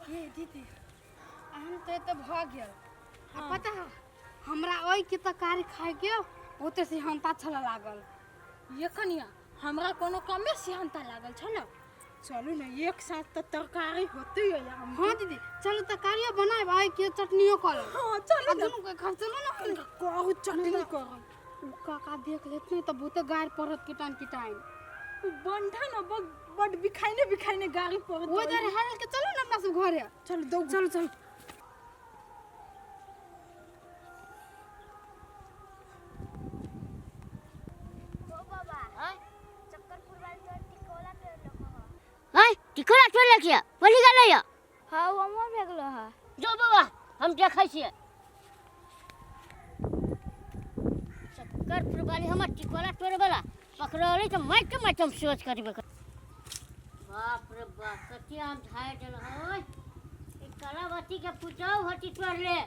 ये दीदी हम तो भ गेल पता है हमरा ओइ के तरकारी खाए के बहुते सिहनता छला लागल। ये कनिया हमरा कोनो कमे सिहनता लागल छ न। चलू न एक साथ तो तरकारी होते है यार। हां दीदी चलो तरकारियो बनाए भाई के चटनियो कर। हां चलो दोनों के घर चलो ना कहू चटनी कर। उ काका देख लेते तो बहुते गार परत किटान बंठा न बड बिखाइने गाड़ी पर वो जरे हाल के चलो ना अपना सब घरे। चलो दो चलो हाय टिकोला टोल किया बोली गले या हां वो भेगलो है जो बाबा हम देखै छियै चक्कर वाली हमर टिकोला टोल वाला पकड़ले तो माइट हम सोच करबे। बाप रे बाप कतिया हम धाय देल होय ई कलावती के पुजाव हटी टोरले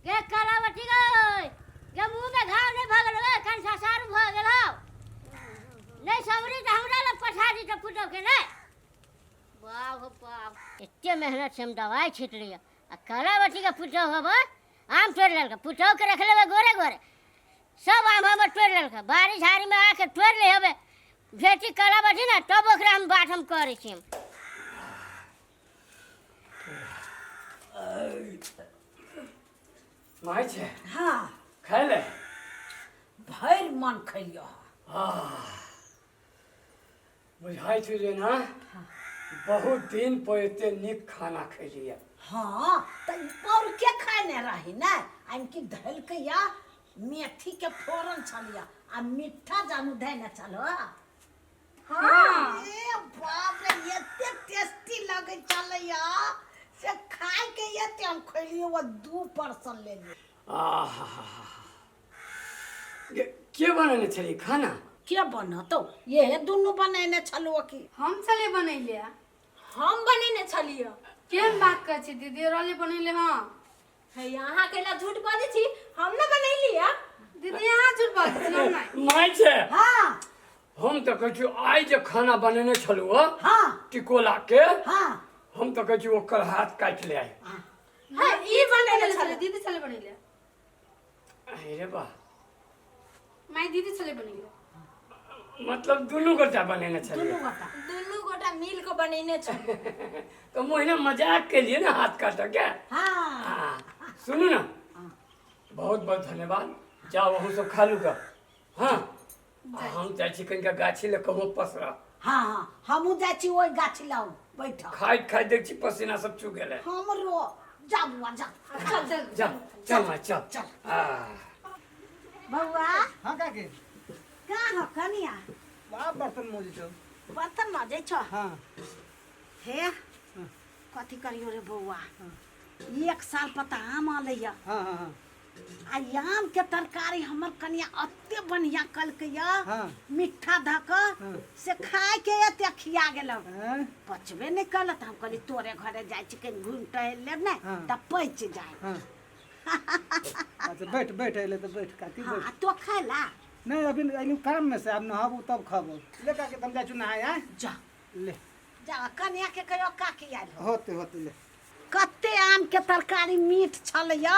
के कलावती गय जे मुंह में घाव नहीं भगल गय कान सासार भ गेल हो नहीं समरी त हमरा ल पठा दी त पुजाव के नहीं। वाह बाप इतने मेहनत से हम दवाई छीट लिया आ कलावती का पुजाव हबे आम तोड़ लेलक पुजाव के रख लेबे गोरे सब आम हमर तोड़ लेलक बारी झाड़ी में आके तोड़ ले हबे भेटी कलावती ना तब ओकरा हम बाठम करे छी। माय छे हाँ खाय ले भर मन खइयो बुझाई छे ना बहुत दिन पर एते निक खाना खैलिए। हाँ तो और के खाने रही ना इनकी धल के या मेथी के फोरन छलिया आ मीठा जानू देने चलो। हाँ ए बाप रे एते टेस्टी लगे चलैया से खाए के एते हम खइलियो वो 2% ले लिए। के बनाने छली खाना क्या बना तो ये दोनों बनाने छलो की हम चले बनैले हम बनेने छलिए। केन बात कर छी दीदी रोले बनैले। हां है यहाँ के ला झूठ बाजे छी हम न बनैली या दीदी यहाँ झूठ बात छी हम नहीं। माय छे हाँ हम तो कहछु आई जे खाना बनाने छलु हाँ टिकोला के हाँ हम तो कहछु ओकर हाथ काट ले आई। है ई बनैले छले दीदी चले बनैले अरे बा माय दीदी चले बनैले मतलब दोनों गोटा बनाने छली दुनु गोटा मिल के बनैने छ। तो मोहिना मजाक के लिए ना हाथ काटा क्या। हाँ सुनो ना बहुत बहुत धन्यवाद जाओ वहाँ सब खा लू का। हाँ हम जाए छी कनिका गाछी ले कहो पसरा। हाँ हाँ हमू जाय छी ओइ गाछ लाऊ बैठ खाई देख छी पसीना सब चू गेले हमरो जा बुआ जा चल माय चल बउआ हाँ काके का हो कनिया बा बर्तन मोजी छौ बर्तन माजे छ। हाँ हे कथी करियो रे बउआ एक साल पता आम आलैया हाँ हाँ हाँ आ आम के तरकारी हमर कनिया अत्ते बढ़िया कल के या हाँ। मीठा धक से खाए के एते खिया गेलक हाँ। पचबे नहीं कलत हम कहली तोरे घरे जाय छी कहीं घूम टहल लेब ने हाँ। तब पच जाए। हाँ अच्छा बैठ अइले तो बैठ काकी हाँ बैठ तो खाला नहीं अभी अइलू काम में से अब नहाबू तब खाबू ले काके तुम जाचू नहाए आए जा ले जा कनिया के कहियो काकी आइल हो होते ले कत्ते आम के तरकारी मीठ छलैया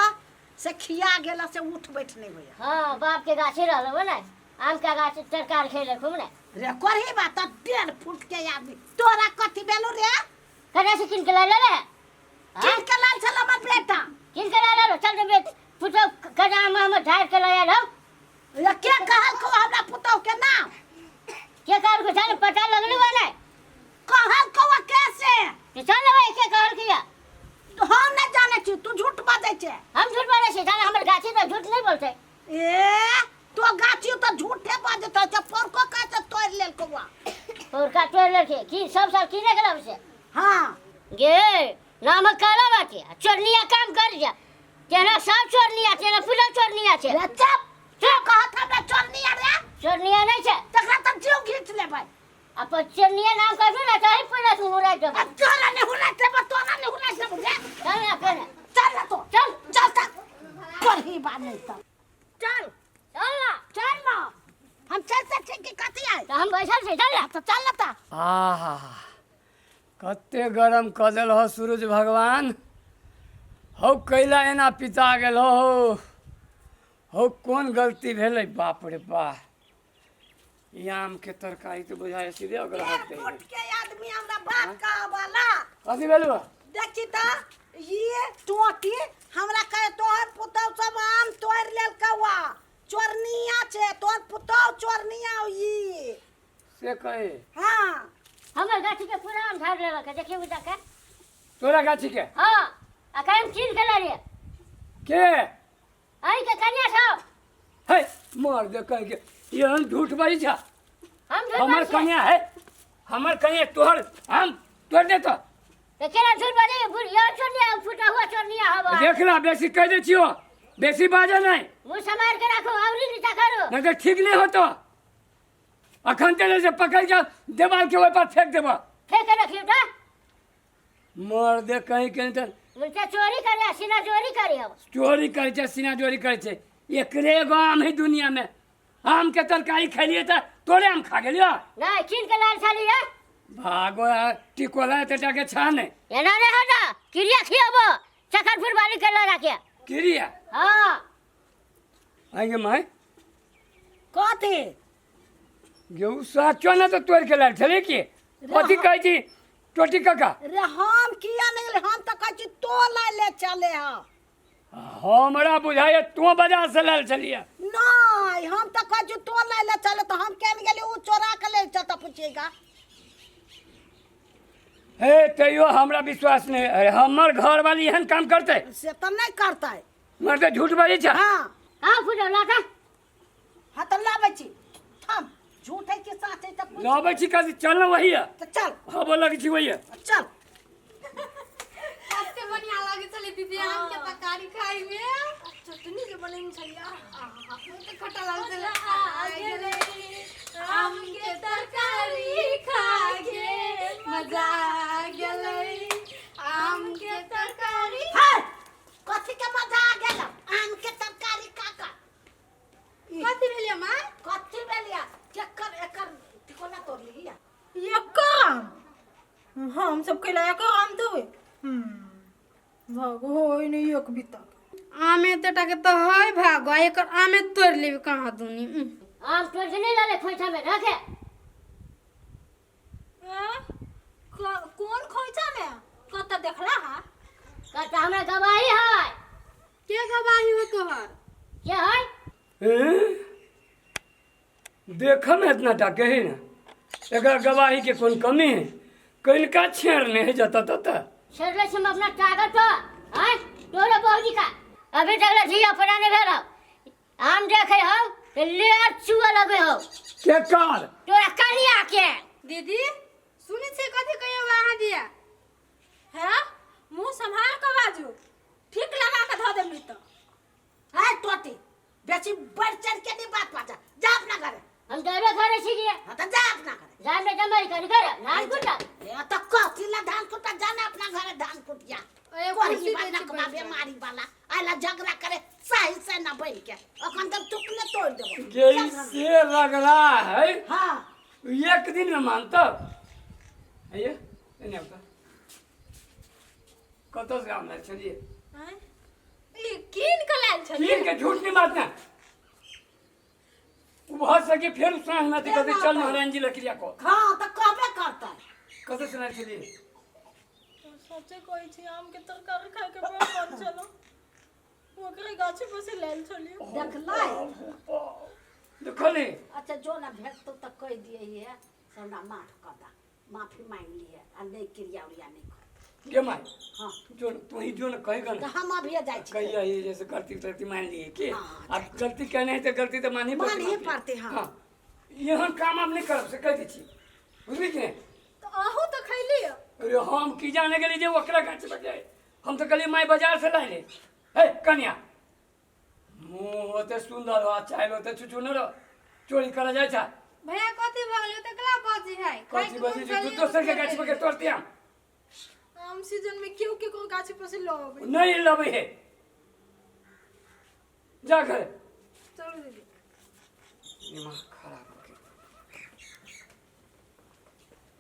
से खिया गेला से उठ बैठ नहीं होया। हाँ बाप के गाछी रहल हो ना आम का गाछ तरकारी खेले खूब ना रे करही बात 1.5 फुट के आदमी तोरा कथी बेलू रे कने से किन के ला ले किन के लाल छला मत बेटा किन के ला ले चल दे पुछो कजा हम ढार के लाया लो ये के कहल को हमरा पुतौ के नाम के कहल को जाने पता लगले हो ना कहल को कैसे कि चल भाई के कहल किया तो हम नहीं जाने छी तू झूठ बाजै छे। हम झूठ बोले छी जाने हमर गाछी तो झूठ नहीं बोलते ए तो गाछी तो झूठे बाजत छ पर को कैसे तोड़ लेल कोवा और का तोड़ ले की सब साल की नहीं गला से। हां गे नाम काला बाटी चोरनिया काम कर जा तेरा सब चोरनिया तेरा पूरा चोरनिया छे रे चुप जो कहत हमरा चोरनिया रे चोरनिया नहीं छे तकरा त जीव घीच ले भाई अब चोरनिया नाम कहू ना चाहे पूरा सुमुरा दे तोरा ने हुना ते तोरा ने हुना से बुझे चल ना पे चल ना तो चल तक करही बात नहीं तो चल ना हम चल सकते कि कथी आए तो हम बैठल से चल ना तो चल ना ता आहा कते गरम कऽ देल हो सूरज भगवान। हौ कैला एना पिता गेल हो कोन गलती भेलै बाप रे बाप। ई आम के तरकारी तो बुझाए सीधे ओकरा हाथ दे। फुट के आदमी हमरा बात कहवाला कथी भेलौ? देखी त ये टोटी हमरा कहे तोहर पुतौ सब आम तोड़ लेल कौआ चोरनिया छे तोहर पुतौ चोरनिया ई से कहे हां हमर गाछी के पूरा आम झाड़ लेलक है, देखिए बुझा के। तोरा गाछी के? हाँ आ काहे चीन के ला रे के आई के कन्या सब है मार दे कह के ये झूठ बाजी छा। हम हमर कन्या है, हमर कन्या तोहर आम तोड़ दे तो केना झूठ बाजे बुढ़िया चोरनिया फुटा हुआ चोरनिया हवा। देख ला बेसी कह दे छियो, बेसी बाजे नहीं मुंह संभाल के रखो औरी नीचा करो नहीं तो ठीक नहीं होतो। अखन तेरे से पकड़ के देवाल के ऊपर फेंक देबो। फेंक के रखियो ता मार दे कहीं के तो उनका चोरी करे सीना चोरी करे हम चोरी करे छे सीना चोरी करे छे। एकरे एगो आम है दुनिया में, आम के तरकारी खैलिए त तोरे आम खा गेलियो। नहीं चीन के लाल साली है भागो टिकोला तेटा के छाने एना रे होता क्रिया खियाबो चकरपुर वाली के लगा के क्रिया। हां आगे माय कथी गेहूं साचो ना तो तोड़ के लाल चले के कथी कहै छी टोटी काका? रे हम किया नहीं ले हम त कहै छी तो ले चले हा हमरा बुझाए तू बाजार से लाल चलिए। नहीं हम त कहै छी तो ले चले तो हम केन गेली उ चोरा के ले चल त पूछेगा हे तैयो हमरा विश्वास नहीं है हमर घर वाली एहन काम करते से त नहीं करता है। मरते झूठ बाजी छा। हां हां फुटा लाटा हां त लाबै छी हम झूठ है के साथ है त लाबै छी कथी चल वही है त चल हाँ बोला कि छी वही है। चल कते बढ़िया लागे चले दीदी आम के तरकारी खाई में चटनी के बनेन छैया बहुत खट्टा लागे चले आम के तरकारी खा के मजा आ गेलै आम के तरकारी। हां कथी के मजा आ गेल आम के तरकारी काका कथी भेलिया मां? कथी भेलिया चक्कर एकर टिकोला तोड़ लिया ये काम हम सब के लायक आम तो भागो होई नहीं एक बीता आमे तेटा के तो है भागो एकर आमे तोड़ लेबे कहां दुनी। आम तोड़ के नहीं लाले खोइछा में रखे कौन खोइछा में कत देखला हा कहता हमरा गवाही है के गवाही हो तोहर? के है देख में इतना टाके है ना एकर गवाही के कौन कमी है कइलका छेड़ने है जता तता छेड़ले से हम अपना कागज तो हैं तोरे बौजी का अभी तक झिया पराने भेल आम देखे हो तो ले चुआ लगे हो के कार तोरा कनिया के दीदी सुनी छे कथी कहियो वहां दिया है मुंह संभाल के बाजू ठीक लगा के धो देबी तो है टोटी बेसी बढ़ चढ़ के नहीं बात बाजा जा अपना घरे हम डरे घरे छिए हां त जा अपना घरे जान में जमरी कर करे नान कुटा ए त कथी ला धान कुटा जाने अपना घरे धान कुटिया ए कोई कुर्सी बात ना दे कमा बीमारी वाला आइला झगड़ा करे सही से ना बैठ के अखन तक चुकने तोड़ देबो कैसे लग रहा है हां एक दिन में मानता आइए एने बता कतो से आम चलिए ये कीन के लाल छली तीन के झूठ नहीं बात ना बहुत सके फिर सांस में कहते चल महाराज जी लकड़िया को हां त कहबे करता है कतो से ना चलिए सच्चे कोई छी आम के तरकारी खाए के बड़ा मन चलो ओकरे गाछी पर से लेल छली देख लाई देखो ले अच्छा जो ना भेट तो तक कह दिए ये हमरा माफ कर दा माफी मांग लिए आ नहीं क्रिया उरिया नहीं कर के माय हां जो तू ही जो न कहेगा तो ना हम अभी जाई छी कहिया ये जैसे गलती मान लिए कि हाँ, अब गलती कहने है तो गलती तो मान ही मान ही पड़ती, हाँ। ये हम काम आप नहीं कर से कह दी छी बुझली कि नहीं? तो आहू तो खैली अरे हम की जाने के लिए जो ओकरा गाछ पर जाए हम तो कल माई बाजार से लाई ले हे कन्या मुंह होते सुंदर हो चाहे होते चुचुनर हो चोरी करा जाए छा भैया कथी भगलो त कला बाजी है कथी बजी जो दोसर के गाछ पर तोड़ते हम आम सीजन में क्यों के को गाछी पर से लोग नहीं लबे है जा घर चलो दीदी दिमाग खराब